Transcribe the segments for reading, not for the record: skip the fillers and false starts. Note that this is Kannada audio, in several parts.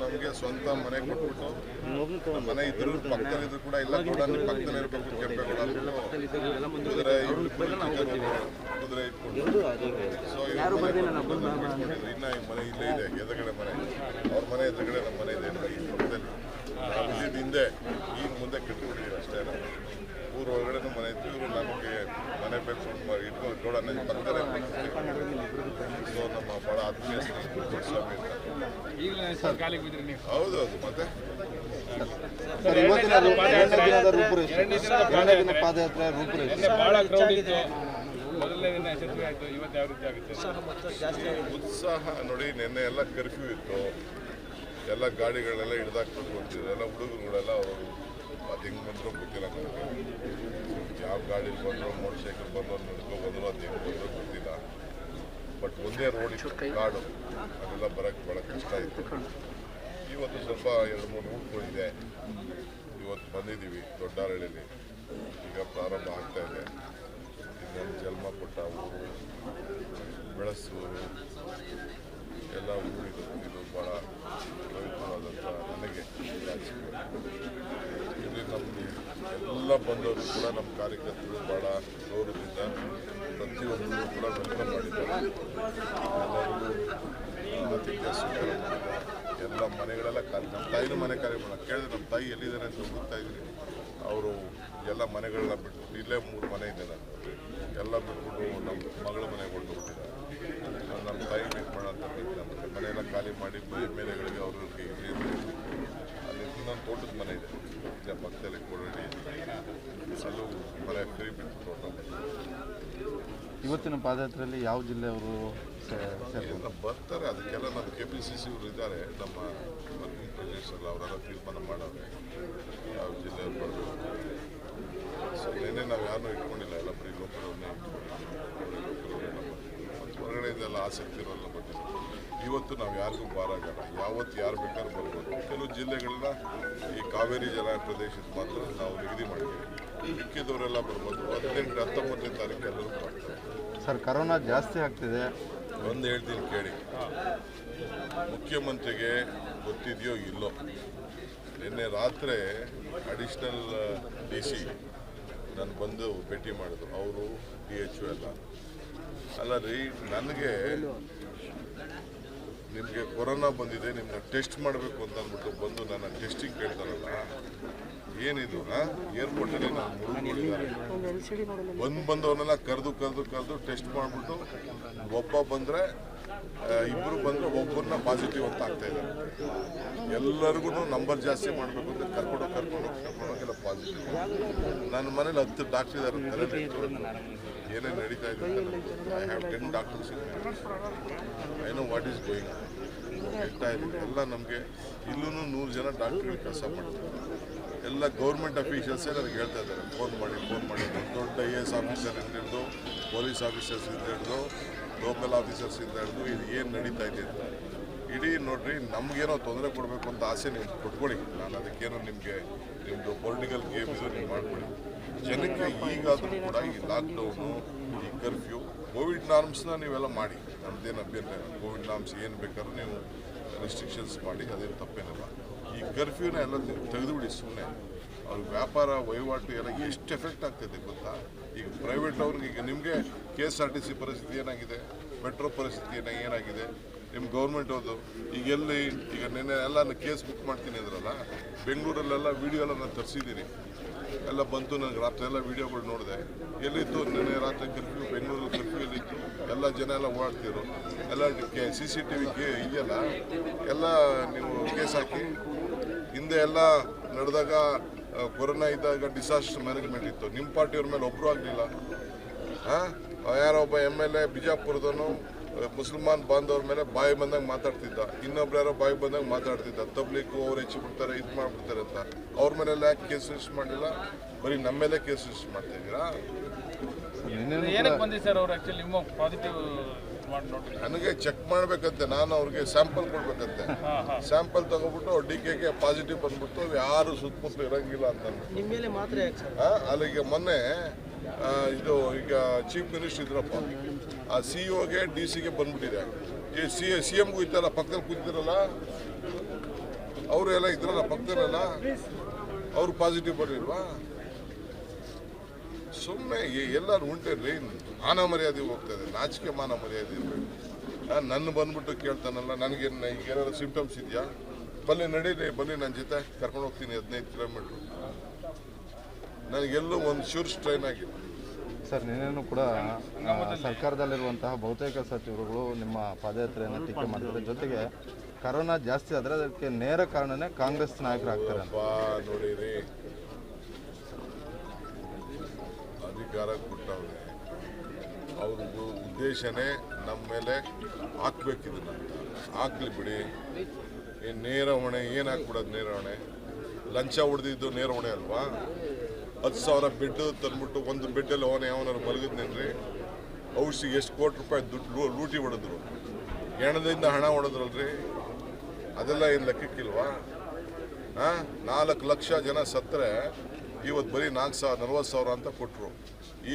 ನಮಗೆ ಸ್ವಂತ ಮನೆ ಕೊಟ್ಬಿಟ್ಟು ಮನೆ ಇದ್ರು ಪಕ್ಕದಲ್ಲಿದ್ರು ಕೂಡ ಇಲ್ಲ ಕೂಡ ಪಕ್ಕದಲ್ಲಿ ಇರಬೇಕು ಕೆಂಪೇಗೌಡ ಕುದುರೆ ಕುದುರೆ ಇಟ್ಕೊಂಡು ಸೊ ಇನ್ನ ಈ ಮನೆ ಇಲ್ಲೇ ಇದೆ ಎದುರುಗಡೆ ಮನೆ ಅವ್ರ ಮನೆ ಎದುರುಗಡೆ ನಮ್ಮ ಮನೆ ಇದೆ ಪಕ್ಕದಲ್ಲಿ ನಾವು ಹಿಂದೆ ಈಗ ಮುಂದೆ ಕಟ್ಕೊಂಡಿದ್ದೀವಿ ಅಷ್ಟೇ ಊರ ಒಳಗಡೆ ಮನೆ ಇತ್ತು ಇವರು ನಮಗೆ ಮನೆ ಬೇಕು ಇಟ್ಕೊಂಡು ಗೌಡ ಪಕ್ಕದಲ್ಲೇ ಸೊ ನಮ್ಮ ಭಾಳ ಆತ್ಮೀಯ ಸ್ವಾಮಿ ಹೌದು ಮತ್ತೆ ಉತ್ಸಾಹ ನೋಡಿ ನಿನ್ನೆ ಎಲ್ಲ ಕರ್ಫ್ಯೂ ಇತ್ತು ಎಲ್ಲ ಗಾಡಿಗಳೆಲ್ಲ ಹಿಡ್ದಾಕ್ಕೊಂಡು ಬರ್ತಿದ್ರು ಎಲ್ಲ ಹುಡುಗರುಗಳೆಲ್ಲ ಅವರು ಅದು ಹೆಂಗೆ ಬಂದರೂ ಗೊತ್ತಿಲ್ಲ ನನಗೆ ಯಾವ ಗಾಡೀಲಿ ಬಂದರೂ ಮೋಟರ್ ಸೈಕಲ್ ಬಂದರು ನಡ್ಕೊಂಡು ಬಂದರು ಅದು ಹೆಂಗೆ ಬಂದರೂ ಗೊತ್ತಿಲ್ಲ ಬಟ್ ಒಂದೇ ರೋಡ್ ಇತ್ತು ಕಾಡು ಅದೆಲ್ಲ ಬರೋಕ್ಕೆ ಭಾಳ ಕಷ್ಟ ಇತ್ತು ಇವತ್ತು ಸ್ವಲ್ಪ 2-3 ರೂಟ್ಗಳಿದೆ ಇವತ್ತು ಬಂದಿದ್ದೀವಿ ದೊಡ್ಡಾರಳ್ಳಿಲಿ ಈಗ ಪ್ರಾರಂಭ ಆಗ್ತಾ ಇದೆ ಇನ್ನೊಂದು ಜನ್ಮಪಟ್ಟ ಊರು ಬೆಳಸೂರು ಎಲ್ಲ ಊರಿದು ಇದು ಭಾಳ ಪವಿತ್ರವಾದಂಥ ನನಗೆ ಇಲ್ಲಿ ನಮಗೆ ಎಲ್ಲ ಬಂದವರು ಕೂಡ ನಮ್ಮ ಕಾರ್ಯಕರ್ತರು ಭಾಳ ಗೌರವದಿಂದ ಪ್ರತಿಯೊಬ್ಬರು ಕೂಡ ವೆಲ್ಕಮ್ ಮಾಡಿದ್ದಾರೆ ಎಲ್ಲರಿಗೂ ಆತಿಥ್ಯ ಸ್ವೀಕಾರ ಮಾಡಿದ್ದಾರೆ ಎಲ್ಲ ಮನೆಗಳೆಲ್ಲ ನಮ್ಮ ತಾಯಿನ ಮನೆ ಕಾರ್ಯಕ್ರಮ ಕೇಳಿದ್ರೆ ನಮ್ಮ ತಾಯಿ ಎಲ್ಲಿದ್ದಾರೆ ಅಂತ ಹುಡುಕ್ತಾ ಇದ್ದೀನಿ ಅವರು ಎಲ್ಲ ಮನೆಗಳನ್ನ ಬಿಟ್ಟು ಇಲ್ಲೇ 3 ಮನೆ ಇದೆ ನಾನು ಎಲ್ಲ ಬಿಟ್ಬಿಟ್ಟು ನಮ್ಮ ಮಗಳ ಮನೆಗೆ ಹೊರಟುಬಿಟ್ಟಿದ್ದಾರೆ ನಮ್ಮ ತಾಯಿ ಮೀಟ್ ಮಾಡೋಂಥ ನಮ್ಮ ಮನೆಯೆಲ್ಲ ಖಾಲಿ ಮಾಡಿ ಮೇಲೆಗಳಿಗೆ ಅವ್ರಿಗೆ ಅಲ್ಲಿ ಇನ್ನೊಂದು ತೋಟದ ಮನೆ ಇದೆ ಇಲ್ಲೇ ಪಕ್ಕದಲ್ಲಿ ಕೊರಡಿ ಅಲ್ಲೂ ಮನೆ ಫ್ರೀ ಬಿಟ್ಟು ತೋಟ ಇವತ್ತಿನ ಪಾದಯಾತ್ರೆಯಲ್ಲಿ ಯಾವ ಜಿಲ್ಲೆಯವರು ಬರ್ತಾರೆ ಅದಕ್ಕೆಲ್ಲ ನಮ್ಮ KPCC ಅವರು ಇದ್ದಾರೆ ನಮ್ಮ ವರ್ಕಿಂಗ್ ಪ್ರದೇಶದಲ್ಲಿ ಅವರೆಲ್ಲ ತೀರ್ಮಾನ ಮಾಡೋರು ಯಾವ ಜಿಲ್ಲೆಯವ್ರು ಬರಬೇಕು ಸೊ ನಿನ್ನೆ ನಾವು ಯಾರನ್ನೂ ಇಟ್ಕೊಂಡಿಲ್ಲ ಎಲ್ಲ ಬರೀ ಲೋಕಲವ್ರನ್ನೇ ಮತ್ತು ಹೊರಗಡೆಯಿಂದೆಲ್ಲ ಆಸಕ್ತಿ ಇರೋಲ್ಲ ಬಂದಿಲ್ಲ ಇವತ್ತು ನಾವು ಯಾರಿಗೂ ಬಾರಾಗಲ್ಲ ಯಾವತ್ತು ಯಾರು ಬೇಕಾದ್ರೂ ಬರ್ಬೋದು ಕೆಲವು ಜಿಲ್ಲೆಗಳನ್ನ ಈ ಕಾವೇರಿ ಜಲಾನಯನ ಪ್ರದೇಶದ ಮಾತ್ರ ನಾವು ನಿಗದಿ ಮಾಡಿದ್ದೀವಿ ಮಿಕ್ಕಿದವರೆಲ್ಲ ಬರ್ಬೋದು 18-19 ತಾರೀಕು ಎಲ್ಲರೂ ಬರ್ತಾರೆ ಸರ್ ಕೊರೋನಾ ಜಾಸ್ತಿ ಆಗ್ತಿದೆ ಒಂದು ಹೇಳ್ತೀನಿ ಕೇಳಿ ಮುಖ್ಯಮಂತ್ರಿಗೆ ಗೊತ್ತಿದೆಯೋ ಇಲ್ಲೋ ನಿನ್ನೆ ರಾತ್ರಿ ಅಡಿಷ್ನಲ್ DC ನಾನು ಬಂದು ಭೇಟಿ ಮಾಡಿದ್ರು ಅವರು DHO ಎಲ್ಲ ಅಲ್ಲ ರೀ ನನಗೆ ನಿಮಗೆ ಕೊರೋನಾ ಬಂದಿದೆ ನಿಮ್ಮನ್ನ ಟೆಸ್ಟ್ ಮಾಡಬೇಕು ಅಂತ ಅಂದ್ಬಿಟ್ಟು ಬಂದು ನನ್ನ ಟೆಸ್ಟಿಂಗ್ ಕೇಳ್ತಾರಲ್ಲ ಏನಿದು ಏರ್ಪೋರ್ಟಲ್ಲಿ ನಾನು ಮುಳುಗಿದ್ದಾರೆ ಬಂದವನ್ನೆಲ್ಲ ಕರೆದು ಟೆಸ್ಟ್ ಮಾಡಿಬಿಟ್ಟು ಒಬ್ಬ ಬಂದರೆ ಇಬ್ಬರು ಬಂದರೆ ಒಬ್ಬರನ್ನ ಪಾಸಿಟಿವ್ ಅಂತ ಆಗ್ತಾಯಿದ್ದಾರೆ ಎಲ್ಲರಿಗೂ ನಂಬರ್ ಜಾಸ್ತಿ ಮಾಡಬೇಕು ಅಂತ ಕರ್ಕೊಂಡೋಗೆಲ್ಲ ಪಾಸಿಟಿವ್ ನನ್ನ ಮನೇಲಿ 10 ಡಾಕ್ಟರ್ ಇದ್ದಾರೆ ಏನೇನು ನಡೀತಾ ಇದೆ I have 10 doctors I know what is going ಹೇಳ್ತಾ ಇದ್ದೀನಿ ಎಲ್ಲ ನಮಗೆ ಇಲ್ಲೂ 100 ಜನ ಡಾಕ್ಟ್ರಿಗೆ ಕೆಲಸ ಮಾಡ್ತಾರೆ ಎಲ್ಲ ಗೌರ್ಮೆಂಟ್ ಅಫೀಷಿಯಲ್ಸೇ ನನಗೆ ಹೇಳ್ತಾ ಇದ್ದಾರೆ ಫೋನ್ ಮಾಡಿ ದೊಡ್ಡ IAS ಆಫೀಸರಿಂದ ಹಿಡಿದು ಪೊಲೀಸ್ ಆಫೀಸರ್ಸಿಂದ ಹಿಡಿದು ಲೋಕಲ್ ಆಫೀಸರ್ಸಿಂದ ಹಿಡಿದು ಇದು ಏನು ನಡೀತಾ ಇದೆ ಅಂತ ಇಡೀ ನೋಡ್ರಿ ನಮಗೇನೋ ತೊಂದರೆ ಕೊಡಬೇಕು ಅಂತ ಆಸೆ ನೀವು ಕೊಟ್ಕೊಳ್ಳಿ ನಾನು ಅದಕ್ಕೇನೋ ನಿಮ್ಮದು ಪೊಲಿಟಿಕಲ್ ಗೇಮ್ ಇದು ನೀವು ಮಾಡ್ಕೊಳ್ಳಿ ಜನಕ್ಕೆ ಈಗಾದರೂ ಕೂಡ ಈ ಲಾಕ್ಡೌನು ಈ ಕರ್ಫ್ಯೂ ಕೋವಿಡ್ ನಾರ್ಮ್ಸ್ನ ನೀವೆಲ್ಲ ಮಾಡಿ ನಮ್ಮದೇನು ಅಭ್ಯಂತರ ಕೋವಿಡ್ ನಾರ್ಮ್ಸ್ ಏನು ಬೇಕಾದ್ರೂ ನೀವು ರೆಸ್ಟ್ರಿಕ್ಷನ್ಸ್ ಮಾಡಿ ಅದೇನು ತಪ್ಪೇನಲ್ಲ ಈ ಕರ್ಫ್ಯೂನ ಎಲ್ಲ ತೆಗೆದುಬಿಡಿ ಸುಮ್ಮನೆ ಅವ್ರಿಗೆ ವ್ಯಾಪಾರ ವಹಿವಾಟು ಎಲ್ಲ ಎಷ್ಟು ಎಫೆಕ್ಟ್ ಆಗ್ತದೆ ಗೊತ್ತಾ ಈಗ ಪ್ರೈವೇಟ್ ಅವ್ರಿಗೆ ಈಗ ನಿಮಗೆ KSRTC ಪರಿಸ್ಥಿತಿ ಏನಾಗಿದೆ ಮೆಟ್ರೋ ಪರಿಸ್ಥಿತಿ ಏನಾಗಿದೆ ನಿಮ್ಮ ಗೌರ್ಮೆಂಟ್ ಅವ್ರದ್ದು ಈಗ ನಿನ್ನೆ ಎಲ್ಲ ಕೇಸ್ ಬುಕ್ ಮಾಡ್ತೀನಿ ಅಂದ್ರಲ್ಲ ಬೆಂಗಳೂರಲ್ಲೆಲ್ಲ ವೀಡಿಯೋ ಎಲ್ಲ ನಾನು ತರಿಸಿದ್ದೀನಿ ಎಲ್ಲ ಬಂತು ನನಗೆ ರಾತ್ರಿ ಎಲ್ಲ ವೀಡಿಯೋಗಳು ನೋಡಿದೆ ಎಲ್ಲಿತ್ತು ನಿನ್ನೆ ರಾತ್ರಿ ಕರ್ಫ್ಯೂ ಬೆಂಗಳೂರಲ್ಲಿ ಕರ್ಫ್ಯೂ ಎಲ್ಲಿತ್ತು ಎಲ್ಲ ಜನ ಎಲ್ಲ ಓಡಾಡ್ತಿದ್ರು ಎಲ್ಲ CCTV ಇದೆಯಲ್ಲ ಎಲ್ಲ ನೀವು ಕೇಸ್ ಹಾಕಿ ಹಿಂದೆ ಎಲ್ಲ ನಡೆದಾಗ ಕೊರೋನಾ ಇದ್ದಾಗ ಡಿಸಾಸ್ಟರ್ ಮ್ಯಾನೇಜ್ಮೆಂಟ್ ಇತ್ತು ನಿಮ್ಮ ಪಾರ್ಟಿಯವ್ರ ಮೇಲೆ ಒಬ್ಬರು ಆಗಲಿಲ್ಲ ಯಾರೋ ಒಬ್ಬ MLA ಬಿಜಾಪುರದವನು ಮುಸಲ್ಮಾನ್ ಬಾಂಧವ್ರ ಮೇಲೆ ಬಾಯಿ ಬಂದಂಗೆ ಮಾತಾಡ್ತಿದ್ದ ಇನ್ನೊಬ್ರು ಯಾರೋ ಬಾಯಿ ಬಂದಂಗೆ ಮಾತಾಡ್ತಿದ್ದ ತಬ್ಲಿಕ್ಕು ಅವ್ರು ಹೆಚ್ಚಿಬಿಡ್ತಾರೆ ಇದು ಮಾಡಿಬಿಡ್ತಾರೆ ಅಂತ ಅವ್ರ ಮೇಲೆಲ್ಲ ಯಾಕೆ ಕೇಸ್ ರಿಜಿಸ್ಟರ್ ಮಾಡಲಿಲ್ಲ ಬರೀ ನಮ್ಮ ಮೇಲೆ ಕೇಸ್ ರಿಜಿಸ್ಟರ್ ಮಾಡ್ತಾ ಇದ್ದೀರಾ ನನಗೆ ಚೆಕ್ ಮಾಡಬೇಕಂತೆ ನಾನು ಅವ್ರಿಗೆ ಸ್ಯಾಂಪಲ್ ಕೊಡ್ಬೇಕಂತೆ ಸ್ಯಾಂಪಲ್ ತಗೊಬಿಟ್ಟು DKಗೆ ಪಾಸಿಟಿವ್ ಬಂದ್ಬಿಟ್ಟು ಯಾರು ಸುತ್ತಮುತ್ತ ಇರಂಗಿಲ್ಲ ಅಂತ ಅಲ್ಲಿಗೆ ಮೊನ್ನೆ ಇದು ಈಗ ಚೀಫ್ ಮಿನಿಸ್ಟರ್ ಇದ್ರಪ್ಪ ಆ CEOಗೆ DC ಗೆ ಬಂದ್ಬಿಟ್ಟಿದೆ ಈ CMಗೂ ಇತ್ತಲ್ಲ ಪಕ್ಕದಲ್ಲಿ ಕೂತಿರಲ್ಲ ಅವರು ಎಲ್ಲ ಇದ್ರಲ್ಲ ಪಕ್ಕದಲ್ಲ, ಅವ್ರು ಪಾಸಿಟಿವ್ ಬರಲಿಲ್ವಾ? ಸುಮ್ಮನೆ ಎಲ್ಲರೂ ಉಂಟೇನ್ರಿ, ಮಾನ ಮರ್ಯಾದೆ ಹೋಗ್ತದೆ, ನಾಚಿಕೆ ಮಾನ ಮರ್ಯಾದೆ ಇರಬೇಕು. ನನ್ನ ಬಂದ್ಬಿಟ್ಟು ಕೇಳ್ತಾನಲ್ಲ, ನನಗೇನು ಈಗ ಏನಾದ್ರು ಸಿಂಪ್ಟಮ್ಸ್ ಇದೆಯಾ, ಬನ್ನಿ ನಡೀರಿ, ಬನ್ನಿ ನನ್ನ ಜೊತೆ ಕರ್ಕೊಂಡು ಹೋಗ್ತೀನಿ 15 ಕಿಲೋಮೀಟ್ರು. ನನಗೆಲ್ಲೂ ಒಂದು ಶೂರ್ ಸ್ಟ್ರೈನ್ ಆಗಿದೆ. ಸರ್, ನಿನ್ನೆನೂ ಕೂಡ ಸರ್ಕಾರದಲ್ಲಿರುವಂತಹ ಬಹುತೇಕ ಸಚಿವರುಗಳು ನಿಮ್ಮ ಪಾದಯಾತ್ರೆಯನ್ನು ಟೀಕೆ ಮಾಡಿದ್ದಾರೆ. ಜೊತೆಗೆ ಕರೋನಾ ಜಾಸ್ತಿ ಆದರೆ ಅದಕ್ಕೆ ನೇರ ಕಾರಣನೇ ಕಾಂಗ್ರೆಸ್ ನಾಯಕರಾಗ್ತಾರೆ ಅಂತ. ನೋಡಿರಿ, ಅಧಿಕಾರ ಕೊಟ್ಟವ್ರೆ, ಅವ್ರದ್ದು ಉದ್ದೇಶನೇ ನಮ್ಮ ಮೇಲೆ ಹಾಕ್ಬೇಕಿದ್ರು ಅಂತ. ಹಾಕ್ಲಿ ಬಿಡಿ, ಏನು ನೇರ ಹೊಣೆ ಏನು ಹಾಕ್ಬಿಡೋದು? ನೇರ ಹೊಣೆ ಲಂಚ ಹೊಡೆದಿದ್ದು ನೇರ ಹೊಣೆ ಅಲ್ವಾ? 10,000 ಬೆಡ್ ತಂದ್ಬಿಟ್ಟು ಒಂದು ಬೆಡ್ಡಲ್ಲಿ ಅವನಾರು ಮಲಗಿದ್ನೇನ್ರಿ? ಔಷಧಿಗೆ ಎಷ್ಟು ಕೋಟಿ ರೂಪಾಯಿ ದುಡ್ಡು ಲೂಟಿ ಹೊಡೆದ್ರು, ಹೆಣದಿಂದ ಹಣ ಹೊಡೆದ್ರಲ್ರಿ, ಅದೆಲ್ಲ ಏನು ಲೆಕ್ಕಕ್ಕಿಲ್ವಾ? 4 ಲಕ್ಷ ಜನ ಸತ್ತರೆ ಇವತ್ತು ಬರೀ 40,000 ಅಂತ ಕೊಟ್ಟರು.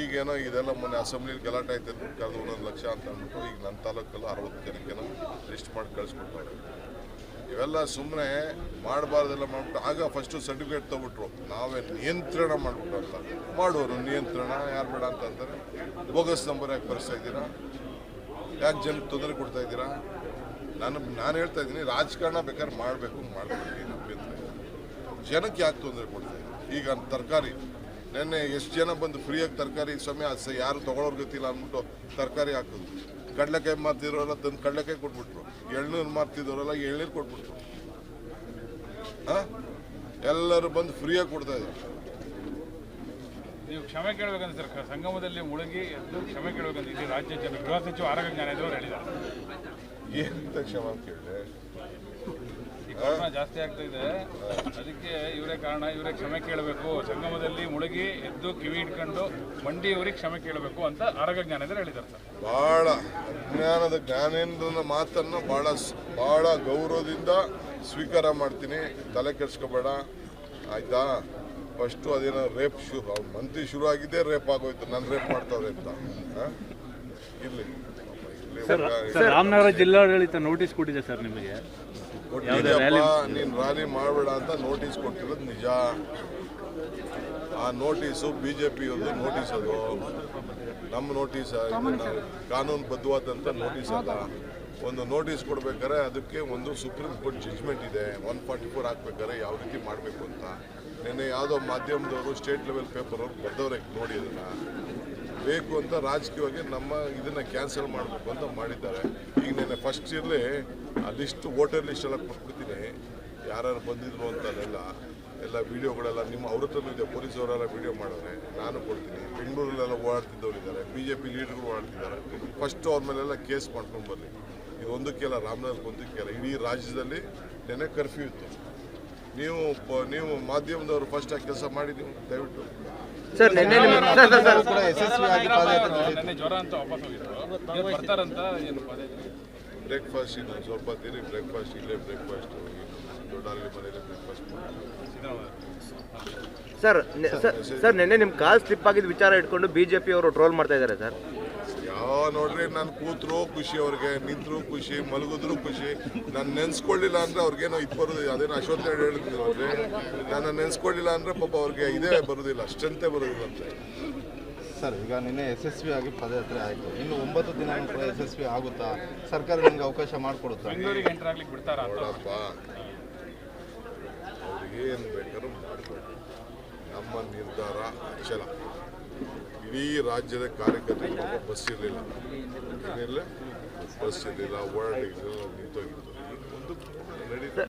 ಈಗೇನೋ ಇದೆಲ್ಲ ಮೊನ್ನೆ ಅಸೆಂಬ್ಲಿಲಿ ಗಲಾಟೆ ಆಯ್ತು ಅಂದ್ಬಿಟ್ಟು ಕಳೆದು 1 ಲಕ್ಷ ಅಂತ ಅಂದ್ಬಿಟ್ಟು ಈಗ ನನ್ನ ತಾಲೂಕಲ್ಲಿ 60 ಜನಕ್ಕೇನೋ ಲಿಸ್ಟ್ ಮಾಡಿ ಕಳಿಸ್ಕೊಟ್ಟವ್ರೆ. ಇವೆಲ್ಲ ಸುಮ್ಮನೆ ಮಾಡಬಾರ್ದೆಲ್ಲ ಮಾಡ್ಬಿಟ್ಟು ಆಗ ಫಸ್ಟು ಸರ್ಟಿಫಿಕೇಟ್ ತೊಗೊಬಿಟ್ರು, ನಾವೇ ನಿಯಂತ್ರಣ ಮಾಡಿಬಿಟ್ಟು ಅಂತ. ಮಾಡೋರು ನಿಯಂತ್ರಣ ಯಾರು ಬೇಡ ಅಂತ ಅಂತಾರೆ. ಬೋಗಸ್ ನಂಬರ್ ಯಾಕೆ ಬರ್ಸ್ತಾ ಇದ್ದೀರಾ? ಯಾಕೆ ಜನಕ್ಕೆ ತೊಂದರೆ ಕೊಡ್ತಾ ಇದ್ದೀರಾ? ನಾನು ಹೇಳ್ತಾ ಇದ್ದೀನಿ, ರಾಜಕಾರಣ ಬೇಕಾದ್ರೆ ಮಾಡಬೇಕು, ಮಾಡ್ಬೇಕು, ಜನಕ್ಕೆ ಯಾಕೆ ತೊಂದರೆ ಕೊಡ್ತಾ ಇದ್ದೀರಾ? ಈಗ ತರಕಾರಿ ನೆನ್ನೆ ಎಷ್ಟು ಜನ ಬಂದು ಫ್ರೀಯಾಗಿ ತರಕಾರಿ ಸಮಯ ಯಾರು ತೊಗೊಳೋರು ಗೊತ್ತಿಲ್ಲ ಅಂದ್ಬಿಟ್ಟು ತರಕಾರಿ ಹಾಕೋದು. ಕಡಲೆಕಾಯಿ ಮಾರ್ತಿರೋರೆಲ್ಲ ತಂದು ಕಡಲೆಕಾಯಿ ಕೊಟ್ಬಿಟ್ರು, ಎಳ್ನೀರು ಮಾರ್ತಿದ್ದವರೆಲ್ಲ ಎಳ್ನೀರು ಕೊಟ್ಬಿಟ್ರು. ಎಲ್ಲರೂ ಬಂದು ಫ್ರೀಯಾಗಿ ಕೊಡ್ತಾ ಇದ್ದಾರೆ. ನೀವು ಕ್ಷಮೆ ಕೇಳಬೇಕಂತ ಸರ್, ಸಂಗಮದಲ್ಲಿ ಮುಳುಗಿ ಎದ್ದು ಕ್ಷಮೆ ಕೇಳಬೇಕಂತ ಇಲ್ಲಿ ರಾಜ್ಯ ಜನ ಗೃಹ ಸಚಿವ ಆರೋಗ್ಯ ಜ್ಞಾನೇಂದ್ರ ಹೇಳಿದ್ದಾರೆ. ಏನಂತ ಕ್ಷಮೆ ಕೇಳಿದೆ? ಈ ಕೊರೋನಾ ಜಾಸ್ತಿ ಆಗ್ತಾ ಇದೆ, ಅದಕ್ಕೆ ಇವರೇ ಕಾರಣ, ಇವರೇ ಕ್ಷಮೆ ಕೇಳಬೇಕು, ಸಂಗಮದಲ್ಲಿ ಮುಳುಗಿ ಎದ್ದು ಕಿವಿ ಇಟ್ಕೊಂಡು ಮಂಡಿಯವರಿಗೆ ಕ್ಷಮೆ ಕೇಳಬೇಕು ಅಂತ ಆರೋಗ್ಯ ಜ್ಞಾನೇಂದ್ರ ಹೇಳಿದ್ದಾರೆ ಸರ್. ಭಾಳ ಜ್ಞಾನೇಂದ್ರನ ಮಾತನ್ನು ಭಾಳ ಗೌರವದಿಂದ ಸ್ವೀಕಾರ ಮಾಡ್ತೀನಿ. ತಲೆ ಕೆಡ್ಸ್ಕೋಬೇಡ ಆಯ್ತಾ? ಫಸ್ಟು ಅದೇನೋ ರೇಪ್ ಮಂತ್ರಿ ಶುರು ಆಗಿದ್ದೇ ರೇಪ್ ಆಗೋಯ್ತು, ನಾನು ರೇಪ್ ಮಾಡ್ತಾವ್ರೆ ಅಂತ. ಇರ್ಲಿ, ರಾಮನಗರ ಜಿಲ್ಲಾಡಳಿತ ನೋಟಿಸ್ ಕೊಟ್ಟಿದೆ ಸರ್ ನಿಮಗೆ. ನೀನು ರ್ಯಾಲಿ ಮಾಡಬೇಡ ಅಂತ ನೋಟಿಸ್ ಕೊಟ್ಟಿರೋದು ನಿಜ. ಆ ನೋಟಿಸು BJP ನೋಟಿಸ್, ಅದು ನಮ್ಮ ನೋಟಿಸ್, ಕಾನೂನು ಬದ್ಧವಾದಂಥ ನೋಟಿಸ್ ಅಲ್ಲ. ಒಂದು ನೋಟಿಸ್ ಕೊಡ್ಬೇಕಾದ್ರೆ ಅದಕ್ಕೆ ಒಂದು ಸುಪ್ರೀಂ ಕೋರ್ಟ್ ಜಡ್ಜ್ಮೆಂಟ್ ಇದೆ, 144 ಹಾಕ್ಬೇಕಾದ್ರೆ ಯಾವ ರೀತಿ ಮಾಡಬೇಕು ಅಂತ. ನಿನ್ನೆ ಯಾವುದೋ ಮಾಧ್ಯಮದವರು ಸ್ಟೇಟ್ ಲೆವೆಲ್ ಪೇಪರ್ ಅವ್ರು ಬರ್ದವ್ರೆ, ನೋಡಿ ಅದನ್ನು ಬೇಕು ಅಂತ ರಾಜಕೀಯವಾಗಿ ನಮ್ಮ ಇದನ್ನು ಕ್ಯಾನ್ಸಲ್ ಮಾಡಬೇಕು ಅಂತ ಮಾಡಿದ್ದಾರೆ. ಈಗ ನೆನ್ನೆ ಫಸ್ಟ್ ಇರಲಿ ಆ ಲಿಸ್ಟ್, ವೋಟರ್ ಲಿಸ್ಟ್ ಎಲ್ಲ ಕೊಟ್ಬಿಡ್ತೀನಿ, ಯಾರು ಬಂದಿದ್ರು ಅಂತ ಎಲ್ಲ ವೀಡಿಯೋಗಳೆಲ್ಲ ನಿಮ್ಮ ಅವ್ರ ಹತ್ರನೂ ಇದೆ, ಪೊಲೀಸವರೆಲ್ಲ ವೀಡಿಯೋ ಮಾಡಿದ್ರೆ ನಾನು ಕೊಡ್ತೀನಿ. ಬೆಂಗಳೂರಲ್ಲೆಲ್ಲ ಓಡಾಡ್ತಿದ್ದವ್ರು ಇದ್ದಾರೆ, BJP ಲೀಡರ್ಗಳು ಓಡಾಡ್ತಿದ್ದಾರೆ. ಫಸ್ಟು ಅವ್ರ ಮೇಲೆಲ್ಲ ಕೇಸ್ ಮಾಡ್ಕೊಂಡು ಬರಲಿ. ಇದು ಒಂದಕ್ಕೆಲ್ಲ, ರಾಮನಗರಕ್ಕೆ ಒಂದಕ್ಕೆಲ್ಲ, ಇಡೀ ರಾಜ್ಯದಲ್ಲಿ ನೆನ್ನೆ ಕರ್ಫ್ಯೂ ಇತ್ತು. ನೀವು ಮಾಧ್ಯಮದವರು ಫಸ್ಟ್ ಆ ಕೆಲಸ ಮಾಡಿ, ನೀವು ದಯವಿಟ್ಟು ಸರ್ ನೆನ್ನೆ ಜ್ವರ ಅಂತ ವಾಪಸ್ ಹೋಗಿದ್ರು, ಬರ್ತಾರಂತ ಏನು ಬ್ರೇಕ್ಫಾಸ್ಟ್ ಇನ್ನು ಸ್ವಲ್ಪ ತಿರಿ, ಬ್ರೇಕ್ಫಾಸ್ಟ್ ಇಲ್ಲೇ ಬ್ರೇಕ್ಫಾಸ್ಟ್ ದೊಡ್ಡಾರ್ಗೆ ಮನೇಲಿ ಬ್ರೇಕ್ಫಾಸ್ಟ್ ಸರ್ ನಿನ್ನೆ ನಿಮ್ಮ ಕಾಲ್ ಸ್ಲಿಪ್ ಆಗಿದ್ದ ವಿಚಾರ ಇಟ್ಕೊಂಡು BJP ಅವರು ಟ್ರೋಲ್ ಮಾಡ್ತಾ ಇದ್ದಾರೆ ಸರ್. ನೋಡ್ರಿ, ನಾನು ಕೂತ್ರು ಖುಷಿ, ಅವ್ರಿಗೆ ನಿಂತರು ಖುಷಿ, ಮಲಗಿದ್ರು ಖುಷಿ. ನಾನು ನೆನ್ಸ್ಕೊಳ್ಳಿಲ್ಲ ಅಂದ್ರೆ ಅವ್ರಿಗೇನೋ ಇದು ಬರೋದಿಲ್ಲ. ಅದೇನೋ ಅಶ್ವತ್ಥ ಹೇಳಿದ್ರು ಅವ್ರಿಗೆ, ನಾನು ನೆನ್ಸ್ಕೊಳ್ಳಿಲ್ಲ ಅಂದ್ರೆ ಪಾಪ ಅವ್ರಿಗೆ ಇದೇ ಬರೋದಿಲ್ಲ, ಸ್ಟ್ರೆಂತೇ ಬರೋದಿಲ್ಲ ಅಂತ. ಸರ್, ಈಗ ನಿನ್ನೆ ಯಶಸ್ವಿಯಾಗಿ ಪಾದಯಾತ್ರೆ ಆಯಿತು, ಇನ್ನು 9 ದಿನ ಕೂಡ ಯಶಸ್ವಿ ಆಗುತ್ತಾ? ಸರ್ಕಾರ ನಿಮ್ಗೆ ಅವಕಾಶ ಮಾಡಿಕೊಡುತ್ತಾ? ಬೆಂಗಳೂರಿಗೆ ಎಂಟರ್ ಆಗ್ಲಿಕ್ಕೆ ಬಿಡ್ತಾರಾ? ನೋಡಪ್ಪ, ಅವ್ರಿಗೆ ಏನು ಬೇಕಾದ್ರೂ ಮಾಡಿಕೊಡು, ನಮ್ಮ ನಿರ್ಧಾರ ಅಚಲ. ಇಡೀ ರಾಜ್ಯದ ಕಾರ್ಯಕರ್ತರಿಗೆ ಬಸ್ ಇರಲಿಲ್ಲ, ಏನಿಲ್ಲ, ಬಸ್ ಇರಲಿಲ್ಲ, ಓಡಾಡಿರಲಿಲ್ಲ, ನಿಂತೋಗಿತ್ತು. ಈಗ ಮುಂದಕ್ಕೆ ನಡೀತಾ